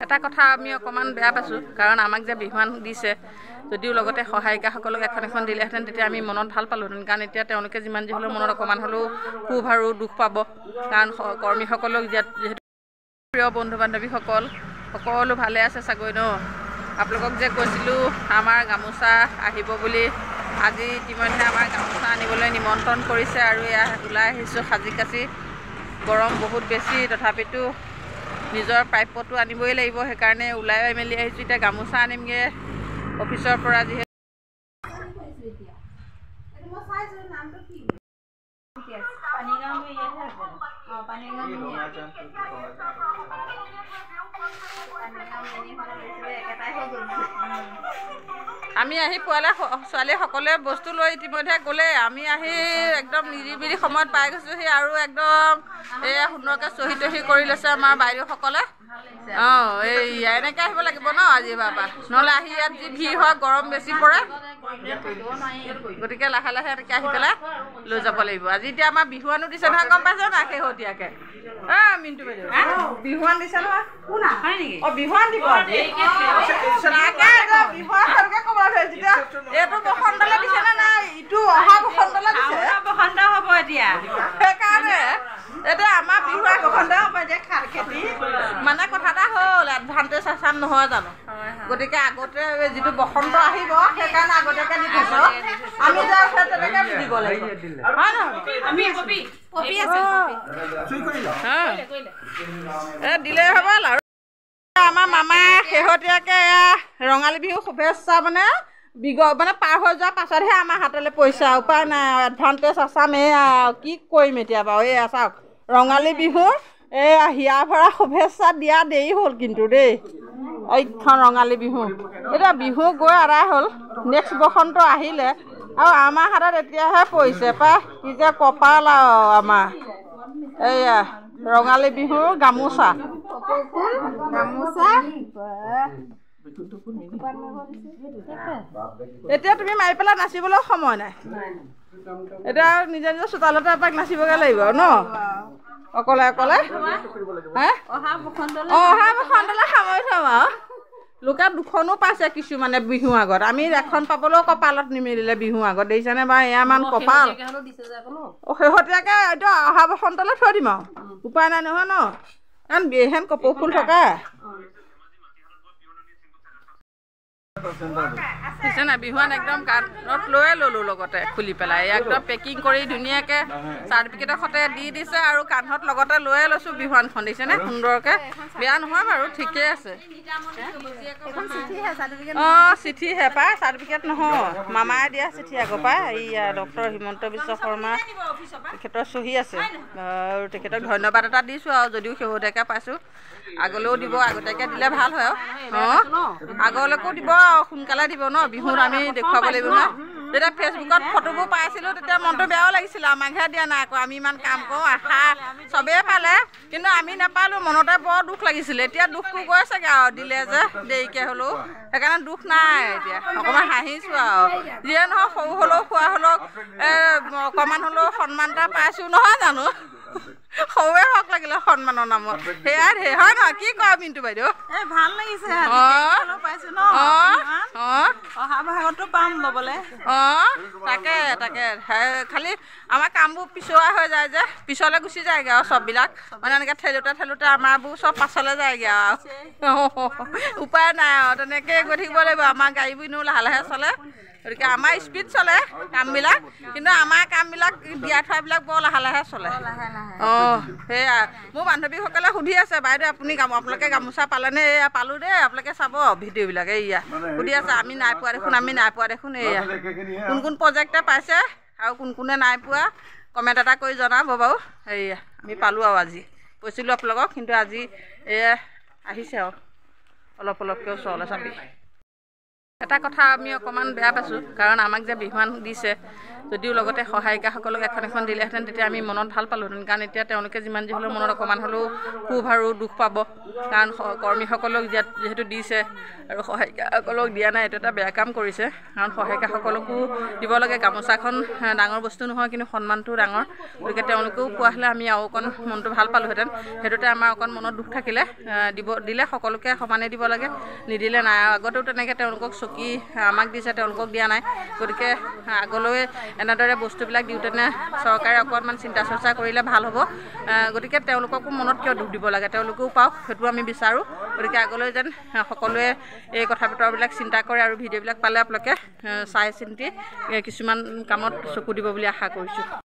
এটা কথা আমি অকণমান বেয়া পাইছোঁ, কাৰণ আমাক যে বিহুৱান দিছে, যদিও লগতে সহায়িকাসকলক এখন এখন দিলেহেঁতেন তেতিয়া আমি মনত ভাল পালোঁহেঁতেন। কাৰণ এতিয়া তেওঁলোকে যিমান যি হ'লেও মনত অকণমান হ'লেও ক্ষোভ আৰু দুখ পাব, কাৰণ কৰ্মীসকলক যিহেতু প্ৰিয় বন্ধু বান্ধৱীসকল সকলো ভালে আছে চাগৈ ন? আপোনালোকক যে কৈছিলোঁ আমাৰ গামোচা আহিব বুলি, আজি ইতিমধ্যে আমাৰ গামোচা আনিবলৈ নিমন্ত্ৰণ কৰিছে আৰু এয়া ওলাই আহিছোঁ সাজি কাচি। গৰম বহুত বেছি, তথাপিতো নিজৰ প্ৰাপ্যটো আনিবই লাগিব, সেইকাৰণে ওলাই মেলি আহিছোঁ। এতিয়া গামোচা আনিমগৈ অফিচৰ পৰা। যিহেতু আমি আহি পোৱালে ছোৱালী সকলোৱে বস্তু লৈ ইতিমধ্যে গ'লে, আমি আহি একদম নিৰিবিলি সময়ত পাই গৈছোঁহি আৰু একদম এয়া সুন্দৰকৈ চহী তহী কৰি লৈছে আমাৰ বাইদেউসকলে। এই এনেকৈ আহিব লাগিব ন আজিৰ পৰা, নহ'লে আহি ইয়াত যি ভিৰ হয় গৰম বেছি পৰে, গতিকে লাহে লাহে এনেকৈ আহি পেলাই লৈ যাব লাগিব। আজি এতিয়া আমাৰ বিহুৱানো দিছে নহয়, গম পাইছে নাই? শেহতীয়াকৈ মিণ্টু বাইদেউ বিহুৱান দিছে নহয়। বিহুৱান দিব এইটো বসন্তলৈ দিছে নে নাই? ইটো অহা বসন্তলৈ দিছে। বসন্ত হ'ব এতিয়া, সেইকাৰণে এতিয়া আমাৰ বিহুৱান বসন্ত হ'ব এতিয়া। খাল খেতি মানে কথা এটা হ'ল, এডভান্টেজ আছাম নহয় জানো? গতিকে আগতে যিটো বসন্ত আহিব সেইকাৰণে আগতীয়াকৈ দি থৈছোঁ। আমি যে তেনেকৈ বুজিব লাগিব, হয় নহয়? দিলেই হ'ব আৰু আমাৰ মামাই শেহতীয়াকৈ এয়া ৰঙালী বিহু শুভেচ্ছা মানে পাৰ হৈ যোৱাৰ পাছতহে আমাৰ হাতলৈ পইচা। উপায় নাই, এডভান্টেজ আছাম এয়া কি কৰিম এতিয়া বাৰু। এয়া চাওক ৰঙালী বিহুৰ এয়া হিয়া ভৰা শুভেচ্ছা দিয়া দেৰি হ'ল কিন্তু দেই। এইখন ৰঙালী বিহু, এতিয়া বিহু গৈ আদায় হ'ল, নেক্সট বসন্ত আহিলে আৰু আমাৰ হাতত এতিয়াহে পৰিছে পাই। কি যে কপাল আৰু আমাৰ। এইয়া ৰঙালী বিহুৰ গামোচা। এতিয়া তুমি মাৰি পেলাই নাচিবলৈও সময় নাই, এতিয়া নিজে নিজৰ চোতালতে এপাক নাচিবগৈ লাগিব ন অকলে অকলে। অহা বসন্তলৈ সামৰি থ'ম আৰু। লোকে দুখনো পাইছে কিছুমানে বিহু আগত, আমি এখন পাবলৈও কপালত নিমিলিলে বিহু আগত। দেখিছেনে বাৰু এয়া মান কপাল। শেহতীয়াকৈ এইটো অহা বসন্তলৈ থৈ দিম আৰু, উপায় নাই নহয় ন, কাৰণ বিহেন কপৌ ফুল থকা। দিছে নাই বিহুৱান একদম কাণত লৈয়ে ল'লোঁ, লগতে খুলি পেলাই একদম পেকিং কৰি ধুনীয়াকৈ চাৰ্টিফিকেটৰ সৈতে দি দিছে আৰু কান্ধত লগতে লৈয়ে লৈছোঁ বিহুৱানখন। দিছেনে সুন্দৰকৈ? বেয়া নহয় বাৰু, ঠিকেই আছে। চিঠিহে পায়, চাৰ্টিফিকেট নহয়। মামাই দিয়া চিঠি আগৰ পৰা। এইয়া ডক্টৰ হিমন্ত বিশ্ব শৰ্মা তেখেতৰ চহী আছে আৰু তেখেতক ধন্যবাদ এটা দিছোঁ আৰু, যদিও শেহতীয়াকৈ পাইছোঁ। আগলৈও দিব, আগতীয়াকৈ দিলে ভাল হয় আৰু। আগলৈকো দিব আৰু সোনকালে দিব ন, বিহুত আমি দেখুৱাব লাগিব ন। যেতিয়া ফেচবুকত ফটোবোৰ পাইছিলোঁ তেতিয়া মনটো বেয়াও লাগিছিলে, আমাকহে দিয়া নাই আকৌ। আমি ইমান কাম কৰোঁ, আশা চবেই পালে কিন্তু আমি নাপালোঁ, মনতে বৰ দুখ লাগিছিলে। এতিয়া দুখটো গৈছেগৈ আৰু, দিলে যে দেৰিকৈ হ'লেও, সেইকাৰণে দুখ নাই এতিয়া, অকণমান হাঁহিছোঁ আৰু। যিয়ে নহওক সৰু হ'লেও খোৱা হ'লেও অকণমান হ'লেও সন্মান এটা পাইছোঁ নহয় জানো? সৰুৱে হওক লাগিলে সন্মানৰ নামত, সেয়াই ধেৰ হয় নহয়? কি কয় মিণ্টু বাইদেউ? ভাল লাগিছে, পাইছোঁ ন। অহা ভাগতো পাম ল'বলৈ। তাকে তাকে, খালি আমাৰ কামবোৰ পিছুৱা হৈ যায় যে, পিছলৈ গুচি যায়গৈ আৰু চববিলাক। মানে এনেকৈ ঠেলোতে আমাৰবোৰ চব পাছলৈ যায়গৈ আৰু। উপায় নাই আৰু, তেনেকৈ গৈ থাকিব লাগিব। আমাৰ গাড়ীবোৰ এনেও লাহে লাহে চলে, গতিকে আমাৰ স্পীড চলে কামবিলাক, কিন্তু আমাৰ কামবিলাক দিয়াই থোৱাবিলাক বৰ লাহে লাহে চলে। সেয়া মোৰ বান্ধৱীসকলে সুধি আছে, বাইদেউ আপোনালোকে গামোচা পালেনে? এয়া পালোঁ দেই, আপোনালোকে চাব ভিডিঅ'বিলাক। এইয়া সুধি আছে, আমি নাই পোৱা দেখোন। এয়া কোন কোন প্ৰজেক্টে পাইছে আৰু কোন কোনে নাই পোৱা কমেণ্ট এটা কৰি জনাব বাৰু। এইয়া আমি পালোঁ আৰু আজি, কৈছিলোঁ আপোনালোকক, কিন্তু আজি এয়া আহিছে আৰু অলপকৈ ওচৰলৈ চাবি। এটা কথা আমি অকণমান বেয়া পাইছোঁ, কাৰণ আমাক যে বিহুৱান দিছে, যদিও লগতে সহায়িকাসকলক এখন দিলেহেঁতেন তেতিয়া আমি মনত ভাল পালোঁহেঁতেন। কাৰণ এতিয়া তেওঁলোকে যিমান যি হ'লেও মনত অকণমান হ'লেও ক্ষোভ আৰু দুখ পাব, কাৰণ কৰ্মীসকলক যিহেতু দিছে আৰু সহায়িকাসকলক দিয়া নাই, এইটো এটা বেয়া কাম কৰিছে। কাৰণ সহায়িকাসকলকো দিব লাগে, গামোচাখন ডাঙৰ বস্তু নহয়, কিন্তু সন্মানটো ডাঙৰ। গতিকে তেওঁলোকেও পোৱা হ'লে আমি আৰু অকণ মনটো ভাল পালোঁহেঁতেন। সেইটোতে আমাৰ অকণ মনত দুখ থাকিলে। দিলে সকলোকে সমানে দিব লাগে, নিদিলে নাই। আগতেও তেনেকৈ তেওঁলোকক চকী আমাক দিছে, তেওঁলোকক দিয়া নাই। গতিকে আগলৈ এনেদৰে বস্তুবিলাক দিওঁতেনে চৰকাৰে অকণমান চিন্তা চৰ্চা কৰিলে ভাল হ'ব। গতিকে তেওঁলোককো মনত কিয় দুখ দিব লাগে, তেওঁলোকেও পাওক, সেইটো আমি বিচাৰোঁ। গতিকে আগলৈ যেন সকলোৱে এই কথা বতৰাবিলাক চিন্তা কৰে আৰু ভিডিঅ'বিলাক পালে আপোনালোকে চাই চিন্তি কিছুমান কামত চকু দিব বুলি আশা কৰিছোঁ।